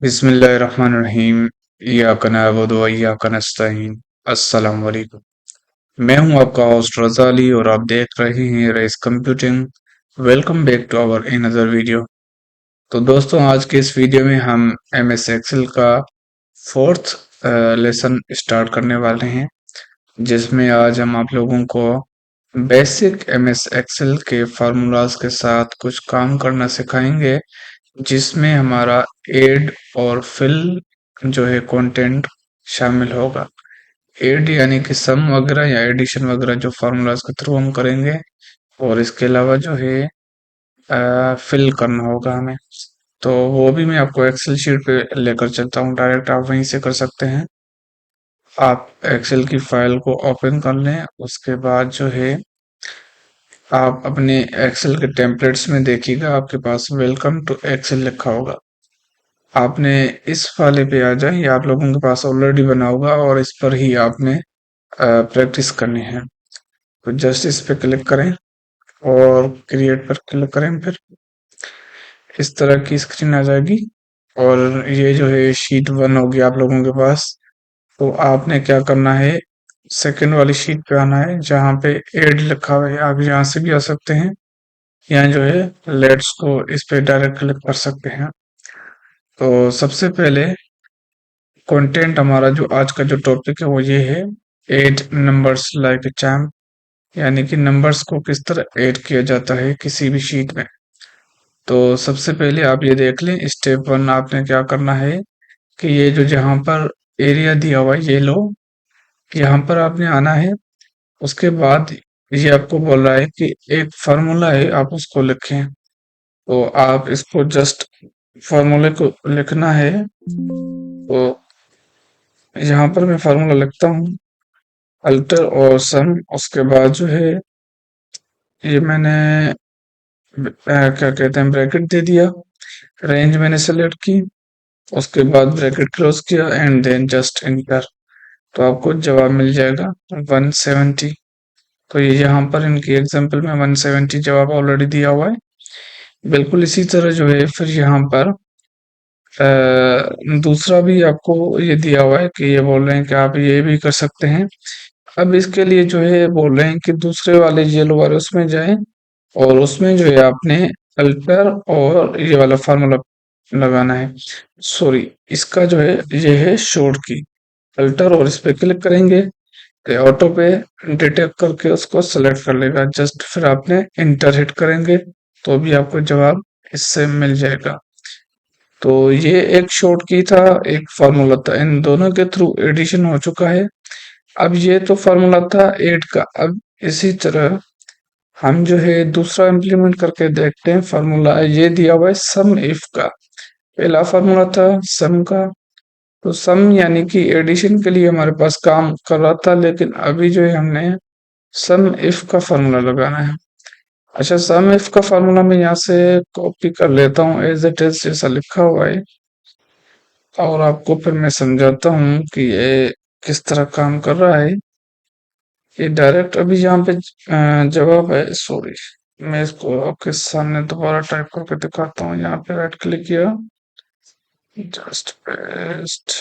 बिस्मिल्लाहिर्रहमानिर्रहीम। इय्याका नअबुदु व इय्याका नस्तईन। अस्सलाम वालेकुम। मैं हूं आपका होस्ट रज़ा अली और आप देख रहे हैं Raees computing. Welcome back to our another video. तो दोस्तों, आज के इस वीडियो में हम एमएस एक्सेल का फोर्थ लेसन स्टार्ट करने वाले हैं, जिसमें आज हम आप लोगों को बेसिक एमएस एक्सेल के फार्मूलाज के साथ कुछ काम करना सिखाएंगे, जिसमें हमारा एड और फिल जो है कंटेंट शामिल होगा। एड यानी कि सम वगैरह या एडिशन वगैरह जो फार्मूलाज के थ्रू हम करेंगे, और इसके अलावा जो है फिल करना होगा हमें। तो वो भी मैं आपको एक्सेल शीट पे लेकर चलता हूँ, डायरेक्ट आप वहीं से कर सकते हैं। आप एक्सेल की फाइल को ओपन कर लें, उसके बाद जो है आप अपने एक्सेल के टेम्पलेट्स में देखिएगा, आपके पास वेलकम टू एक्सेल लिखा होगा। आपने इस वाले पे आ जाए, ये आप लोगों के पास ऑलरेडी बना होगा और इस पर ही आपने प्रैक्टिस करनी है। तो जस्ट इस पे क्लिक करें और क्रिएट पर क्लिक करें, फिर इस तरह की स्क्रीन आ जाएगी और ये जो है शीट 1 होगी आप लोगों के पास। तो आपने क्या करना है, सेकंड वाली शीट पे आना है जहाँ पे एड लिखा हुआ है। आप यहाँ से भी आ सकते हैं, यहाँ जो है लेट्स को इस पे डायरेक्ट क्लिक कर सकते हैं। तो सबसे पहले कंटेंट हमारा जो आज का जो टॉपिक है वो ये है, ऐड नंबर्स लाइक अ चैम्प, यानी कि नंबर्स को किस तरह ऐड किया जाता है किसी भी शीट में। तो सबसे पहले आप ये देख लें, स्टेप 1 आपने क्या करना है कि ये जो जहाँ पर एरिया दिया हुआ है ये लो, यहाँ पर आपने आना है। उसके बाद ये आपको बोल रहा है कि एक फार्मूला है, आप उसको लिखें। तो आप इसको जस्ट फार्मूले को लिखना है। तो यहाँ पर मैं फार्मूला लिखता हूँ, अल्टर और सम। उसके बाद जो है ये मैंने क्या कहते हैं ब्रैकेट दे दिया, रेंज मैंने सेलेक्ट की, उसके बाद ब्रैकेट क्लोज किया एंड देन जस्ट एंटर। तो आपको जवाब मिल जाएगा 170। तो ये यहाँ पर इनकी एग्जांपल में 170 जवाब ऑलरेडी दिया हुआ है। बिल्कुल इसी तरह जो है फिर यहाँ पर दूसरा भी आपको ये दिया हुआ है कि ये बोल रहे हैं कि आप ये भी कर सकते हैं। अब इसके लिए जो है बोल रहे हैं कि दूसरे वाले येलो वाले उसमें जाएं और उसमें जो है आपने अल्टर और ये वाला फार्मूला लगाना है। सॉरी, इसका जो है ये है शॉर्ट की, अल्टर और इस पे क्लिक करेंगे तो ऑटो पे डिटेक्ट करके उसको सेलेक्ट कर लेगा। जस्ट फिर आपने इंटर हिट करेंगे तो भी आपको जवाब इससे मिल जाएगा। तो ये एक शॉर्ट की था, एक फार्मूला था, इन दोनों के थ्रू एडिशन हो चुका है। अब ये तो फार्मूला था एड का। अब इसी तरह हम जो है दूसरा इम्प्लीमेंट करके देखते हैं। फार्मूला ये दिया हुआ है सम इफ का। पहला फार्मूला था सम का, तो सम यानी कि एडिशन के लिए हमारे पास काम कर रहा था, लेकिन अभी जो है हमने सम इफ का फार्मूला लगाना है। अच्छा, सम इफ का फार्मूला मैं यहाँ से कॉपी कर लेता हूँ, एज इट इज जैसा लिखा हुआ है, और आपको फिर मैं समझाता हूँ कि ये किस तरह काम कर रहा है। ये डायरेक्ट अभी यहाँ पे जवाब है। सॉरी, मैं इसको आपके सामने दोबारा टाइप करके दिखाता हूँ। यहाँ पे राइट क्लिक किया, जस्ट पेस्ट।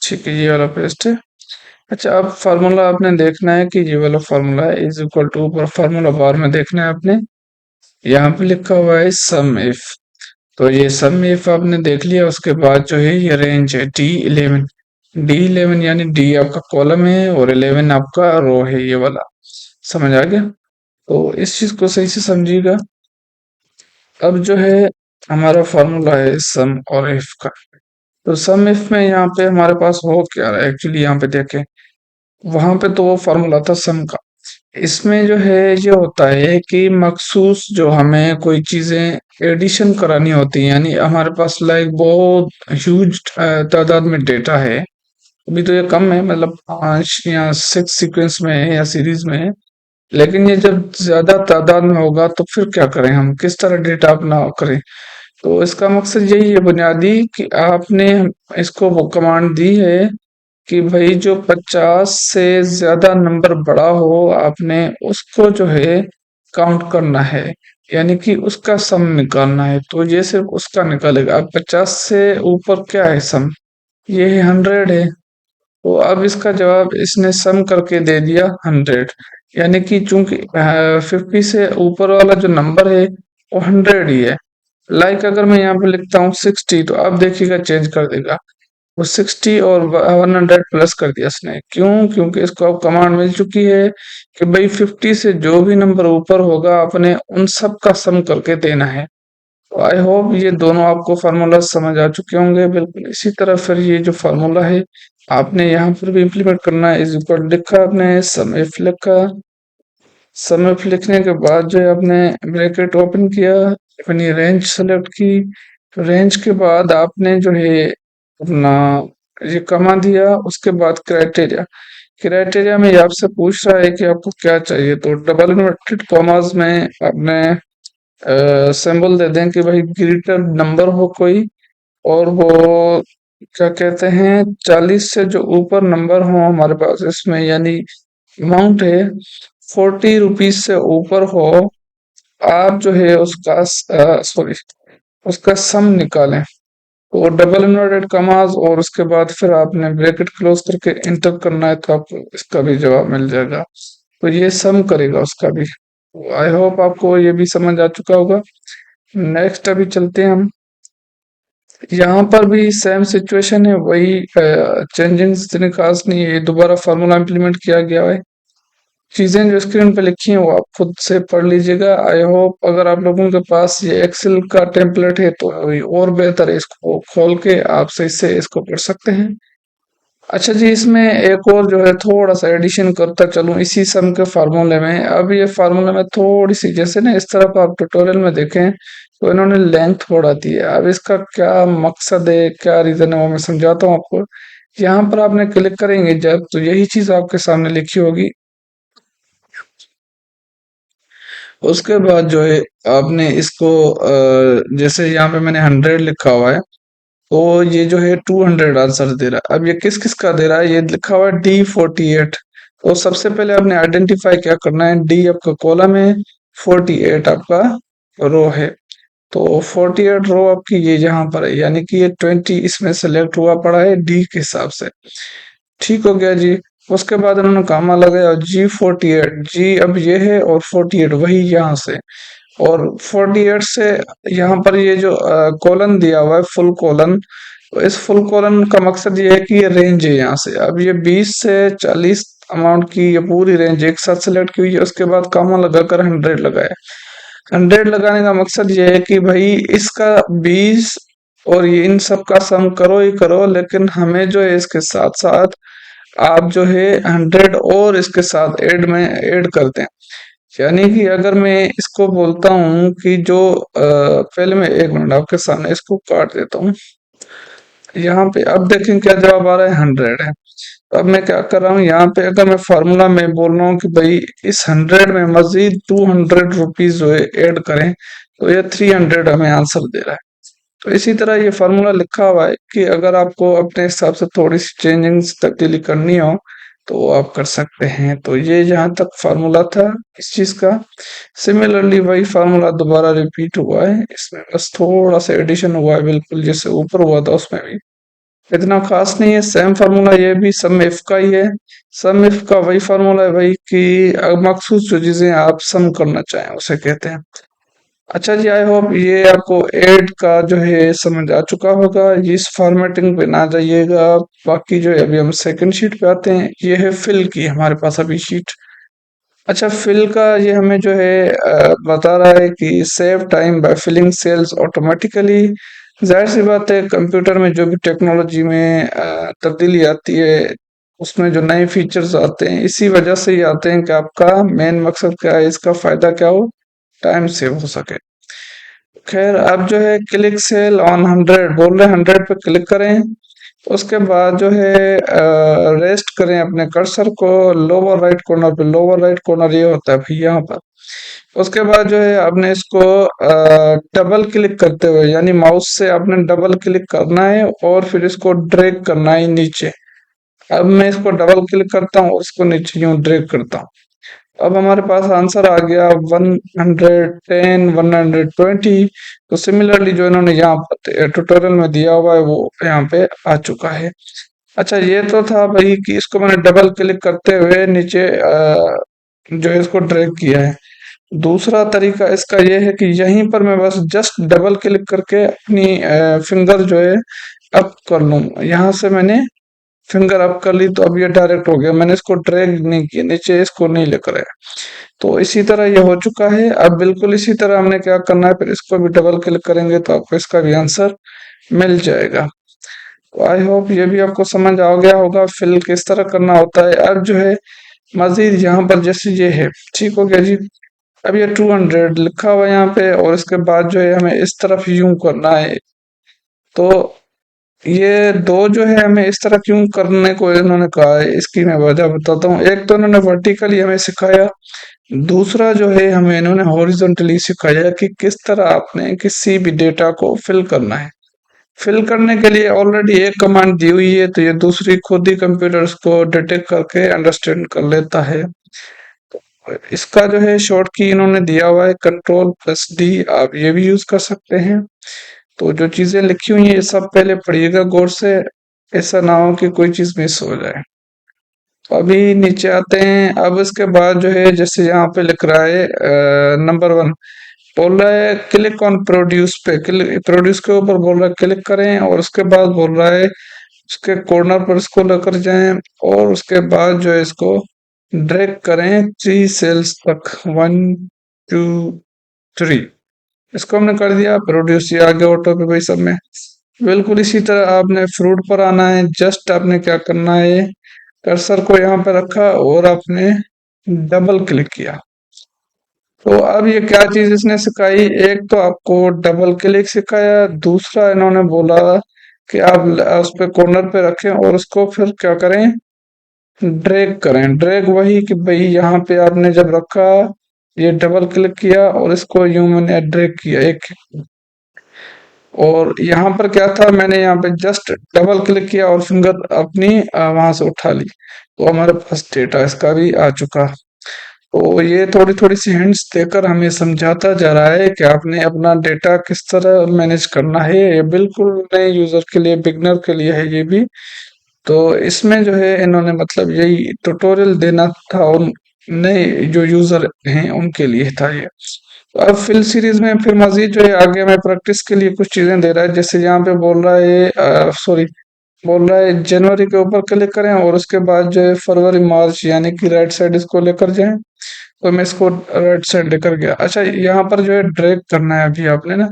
ठीक है, ये वाला पेस्ट है। अच्छा, अब फार्मूला आपने देखना है कि ये वाला फार्मूला है इज इक्वल टू, ऊपर फार्मूला बार में देखना है आपने, यहाँ पे लिखा हुआ है सम इफ। तो ये सम इफ आपने देख लिया। उसके बाद जो है ये रेंज है D11। D11 यानी डी आपका कॉलम है और 11 आपका रो है, ये वाला। समझ आ गया? तो इस चीज को सही से समझिएगा। अब जो है हमारा फॉर्मूला है सम और इफ का। तो सम इफ में यहाँ पे हमारे पास हो क्या रहा है एक्चुअली, यहाँ पे देखें, वहां पे तो वो फॉर्मूला था सम का। इसमें जो है ये होता है कि मखसूस जो हमें कोई चीजें एडिशन करानी होती है, यानी हमारे पास लाइक बहुत ह्यूज तादाद में डेटा है। अभी तो ये कम है, मतलब 5 या 6 सीक्वेंस में है या सीरीज में है, लेकिन ये जब ज्यादा तादाद में होगा तो फिर क्या करें, हम किस तरह डेटा अपना करें। तो इसका मकसद यही है बुनियादी कि आपने इसको वो कमांड दी है कि भाई जो 50 से ज्यादा नंबर बड़ा हो आपने उसको जो है काउंट करना है। यानी कि उसका सम निकालना है, तो ये सिर्फ उसका निकालेगा। अब 50 से ऊपर क्या है सम, ये है 100 है। तो अब इसका जवाब इसने सम करके दे दिया 100। यानी कि चूंकि 50 से ऊपर वाला जो नंबर है वो 100 ही है। लाइक अगर मैं यहाँ पे लिखता हूँ 60, तो अब देखिएगा चेंज कर देगा। वो 60 और 100 प्लस कर दिया इसने। क्यों? क्योंकि इसको अब कमांड मिल चुकी है कि भाई 50 से जो भी नंबर ऊपर होगा अपने उन सब का सम करके देना है। तो आई होप ये दोनों आपको फार्मूला समझ आ चुके होंगे। बिल्कुल इसी तरह फिर ये जो फार्मूला है आपने यहाँ पर भी इम्प्लीमेंट करना है। इज इक्वल लिखा आपने, सम इफ लिखा, सम इफ लिखने के बाद जो है आपने ब्रैकेट ओपन किया, अपनी रेंज सेलेक्ट की। तो रेंज के बाद आपने जो है अपना ये कमा दिया। उसके बाद क्राइटेरिया, क्राइटेरिया में ये आपसे पूछ रहा है कि आपको क्या चाहिए। तो डबल इन्वर्टेड कॉमास में आपने सिंबल दे दें कि भाई ग्रेटर नंबर हो कोई, और वो क्या कहते हैं 40 से जो ऊपर नंबर हो हमारे पास इसमें, यानी अमाउंट है 40 रुपीज से ऊपर हो। आप जो है उसका सॉरी उसका सम निकालें। तो डबल इन्वर्टेड कमास और उसके बाद फिर आपने ब्रैकेट क्लोज करके इंटर करना है, तो आपको इसका भी जवाब मिल जाएगा। तो ये सम करेगा उसका भी। आई होप आपको ये भी समझ आ चुका होगा। नेक्स्ट अभी चलते हैं हम। यहाँ पर भी सेम सिचुएशन है, वही चेंजिंग इतनी खास नहीं है। दोबारा फार्मूला इम्प्लीमेंट किया गया है। चीजें जो स्क्रीन पे लिखी हैं वो आप खुद से पढ़ लीजिएगा। आई होप अगर आप लोगों के पास ये एक्सेल का टेम्पलेट है तो अभी और बेहतर है, इसको खोल के आप सही से इसको पढ़ सकते हैं। अच्छा जी, इसमें एक और जो है थोड़ा सा एडिशन करता चलूं इसी सम के फार्मूले में। अब ये फार्मूले में थोड़ी सी, जैसे ना इस तरफ आप ट्यूटोरियल में देखें तो इन्होंने लेंथ बढ़ा दी है। अब इसका क्या मकसद है, क्या रीजन है, वो मैं समझाता हूँ आपको। यहाँ पर आपने क्लिक करेंगे जब, तो यही चीज आपके सामने लिखी होगी। उसके बाद जो है आपने इसको जैसे यहाँ पे मैंने 100 लिखा हुआ है, तो ये जो है 200 आंसर दे रहा है। अब ये किस किस का दे रहा है, ये लिखा हुआ है D48। तो सबसे पहले आपने आइडेंटिफाई क्या करना है, डी आपका कॉलम है, 48 आपका रो है। तो 48 रो आपकी ये यहाँ पर है, यानी कि ये 20 इसमें सेलेक्ट हुआ पड़ा है डी के हिसाब से। ठीक हो गया जी। उसके बाद उन्होंने कामा लगाया G48, जी अब ये है और 48 वही यहाँ से, और 48 से यहाँ पर ये जो कॉलन दिया हुआ है फुल कॉलन, तो इस फुल कॉलन का मकसद ये है कि ये रेंज है यहाँ से। अब ये 20 से 40 अमाउंट की ये पूरी रेंज एक साथ सेलेक्ट की हुई है। उसके बाद कामा लगाकर 100 लगाया। 100 लगाने का मकसद ये है कि भाई इसका 20 और ये इन सब का सम करो ही करो, लेकिन हमें जो है इसके साथ साथ आप जो है 100 और इसके साथ ऐड करते हैं। यानी कि अगर मैं इसको बोलता हूँ कि जो पहले मैं एक मिनट आपके सामने इसको काट देता हूँ। यहाँ पे अब देखें क्या जवाब आ रहा है, 100 है। तो अब मैं क्या कर रहा हूँ, यहाँ पे अगर मैं फार्मूला में बोल रहा हूँ कि भाई इस 100 में मजीद 200 रुपीज जो है ऐड करें, तो ये 300 हमें आंसर दे रहा है। तो इसी तरह ये फार्मूला लिखा हुआ है कि अगर आपको अपने हिसाब से थोड़ी सी चेंजिंग तब्दीली करनी हो तो वो आप कर सकते हैं। तो ये जहाँ तक फार्मूला था इस चीज का। सिमिलरली वही फार्मूला दोबारा रिपीट हुआ है, इसमें बस थोड़ा सा एडिशन हुआ है, बिल्कुल जैसे ऊपर हुआ था उसमें भी इतना खास नहीं है। सेम फार्मूला ये भी सम इफ का ही है। सम इफ का वही फार्मूला है भाई कि मखसूस जो चीजें आप सम करना चाहें उसे कहते हैं। अच्छा जी, आई होप ये आपको ऐड का जो है समझ आ चुका होगा। इस फॉर्मेटिंग पे ना जाइएगा। बाकी जो है अभी हम सेकंड शीट पे आते हैं। ये है फिल की हमारे पास अभी शीट। अच्छा, फिल का ये हमें जो है बता रहा है कि save time by filling cells automatically. जाहिर सी बात है, कंप्यूटर में जो भी टेक्नोलॉजी में तब्दीली आती है उसमें जो नए फीचर्स आते हैं इसी वजह से ही आते हैं कि आपका मेन मकसद क्या है, इसका फायदा क्या हो, टाइम सेव हो सके। खैर अब जो है क्लिक सेल ऑन 100 बोल रहे हैं, 100 पे क्लिक करें। उसके बाद जो है रेस्ट करें अपने कर्सर को लोअर राइट कॉर्नर पे। लोअर राइट कॉर्नर ये होता है भाई यहाँ पर। उसके बाद जो है आपने इसको डबल क्लिक करते हुए, यानी माउस से आपने डबल क्लिक करना है और फिर इसको ड्रैग करना है नीचे। अब मैं इसको डबल क्लिक करता हूँ और इसको नीचे यूं ड्रैग करता हूँ। अब हमारे पास आंसर आ गया 110 120। तो सिमिलरली जो इन्होंने यहाँ पर ट्यूटोरियल में दिया हुआ है वो यहाँ पे आ चुका है। अच्छा, ये तो था भाई कि इसको मैंने डबल क्लिक करते हुए नीचे जो है इसको ड्रैग किया है। दूसरा तरीका इसका ये है कि यहीं पर मैं बस जस्ट डबल क्लिक करके अपनी फिंगर जो है अप कर लूं। यहाँ से मैंने फिंगर अप कर ली तो अब ये डायरेक्ट हो गया, मैंने इसको ड्रैग नहीं किया नीचे, इसको नहीं लेकर आया। तो इसी तरह ये हो चुका है। अब बिल्कुल इसी तरह हमने क्या करना है, फिर इसको भी डबल क्लिक करेंगे तो आपको इसका भी आंसर मिल जाएगा। तो आई होप ये भी आपको समझ आ गया होगा फिल किस तरह करना होता है। अब जो है मजीद यहाँ पर जैसे ये है, ठीक हो गया जी। अब ये 200 लिखा हुआ है यहाँ पे, और इसके बाद जो है हमें इस तरफ यूं करना है। तो ये दो जो है हमें इस तरह क्यों करने को इन्होंने कहा है, इसकी मैं वजह बताता हूँ। एक तो इन्होंने वर्टिकली हमें सिखाया, दूसरा जो है हमें इन्होंने हॉरिजॉन्टली सिखाया कि किस तरह आपने किसी भी डेटा को फिल करना है। फिल करने के लिए ऑलरेडी एक कमांड दी हुई है, तो ये दूसरी खुद ही कंप्यूटर उसको डिटेक्ट करके अंडरस्टैंड कर लेता है। इसका जो है शॉर्ट की इन्होंने दिया हुआ है Ctrl+D, आप ये भी यूज कर सकते हैं। तो जो चीजें लिखी हुई हैं ये सब पहले पढ़िएगा गौर से, ऐसा ना हो कि कोई चीज मिस हो जाए। तो अभी नीचे आते हैं। अब इसके बाद जो है जैसे यहाँ पे लिख रहा है नंबर 1, बोल रहा है क्लिक ऑन प्रोड्यूस पे, क्लिक प्रोड्यूस के ऊपर बोल रहा है क्लिक करें, और उसके बाद बोल रहा है उसके कॉर्नर पर इसको लेकर जाएं, और उसके बाद जो है इसको ड्रैग करें 3 सेल्स तक, 1 2 3। इसको हमने कर दिया प्रोड्यूस, ये आगे ऑटो पे भाई सब में। बिल्कुल इसी तरह आपने फ्रूट पर आना है। जस्ट आपने क्या करना है, कर्सर को यहाँ पे रखा और आपने डबल क्लिक किया। तो अब ये क्या चीज इसने सिखाई, एक तो आपको डबल क्लिक सिखाया, दूसरा इन्होंने बोला कि आप उस पे कॉर्नर पे रखें और उसको फिर क्या करें, ड्रैग करें। ड्रैग वही कि भाई यहाँ पे आपने जब रखा, ये डबल क्लिक किया और इसको यूं मैंने ड्रैग किया एक, और यहाँ पर क्या था, मैंने यहाँ पे जस्ट डबल क्लिक किया और फिंगर अपनी वहां से उठा ली, तो हमारे पास डेटा इसका भी आ चुका। तो ये थोड़ी थोड़ी सी हिंट्स देकर हमें समझाता जा रहा है कि आपने अपना डेटा किस तरह मैनेज करना है। ये बिल्कुल नए यूजर के लिए, बिगनर के लिए है ये भी। तो इसमें जो है इन्होंने मतलब यही ट्यूटोरियल देना था, और नए जो यूजर हैं उनके लिए था ये। तो अब फिल सीरीज में फिर मजीद जो है आगे हमें प्रैक्टिस के लिए कुछ चीजें दे रहा है। जैसे यहाँ पे बोल रहा है सॉरी, बोल रहा है जनवरी के ऊपर क्लिक करें और उसके बाद जो है फरवरी मार्च यानी कि राइट साइड इसको लेकर जाएं। तो मैं इसको राइट साइड लेकर गया। अच्छा, यहाँ पर जो है ड्रैग करना है अभी आपने ना,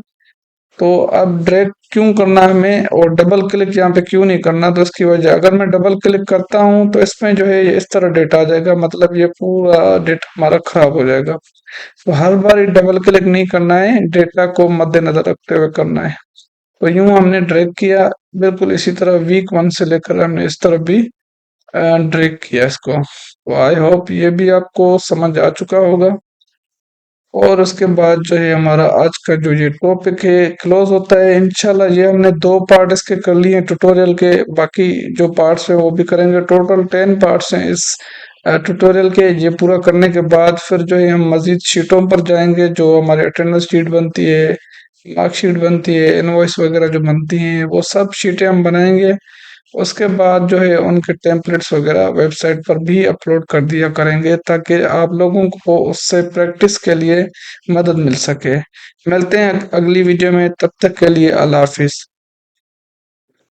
तो अब ड्रैग क्यों करना है हमें, और डबल क्लिक यहाँ पे क्यों नहीं करना, तो इसकी वजह, अगर मैं डबल क्लिक करता हूँ तो इसमें जो है ये इस तरह डेटा आ जाएगा, मतलब ये पूरा डेटा हमारा खराब हो जाएगा। तो हर बार ये डबल क्लिक नहीं करना है, डेटा को मद्देनजर रखते हुए करना है। तो यूं हमने ड्रैग किया, बिल्कुल इसी तरह वीक 1 से लेकर हमने इस तरफ भी ड्रैग किया इसको। तो आई होप ये भी आपको समझ आ चुका होगा। और उसके बाद जो है हमारा आज का जो ये टॉपिक है क्लोज होता है इंशाल्लाह। ये हमने 2 पार्ट इसके कर लिए हैं ट्यूटोरियल के, बाकी जो पार्ट्स है वो भी करेंगे। टोटल 10 पार्ट्स हैं इस ट्यूटोरियल के। ये पूरा करने के बाद फिर जो है हम मजीद शीटों पर जाएंगे, जो हमारे अटेंडेंस शीट बनती है, मार्कशीट बनती है, इनवॉइस वगैरह जो बनती हैं, वो सब शीटें हम बनाएंगे। उसके बाद जो है उनके टेम्पलेट्स वगैरह वेबसाइट पर भी अपलोड कर दिया करेंगे, ताकि आप लोगों को उससे प्रैक्टिस के लिए मदद मिल सके। मिलते हैं अगली वीडियो में, तब तक के लिए अल्लाह हाफिज।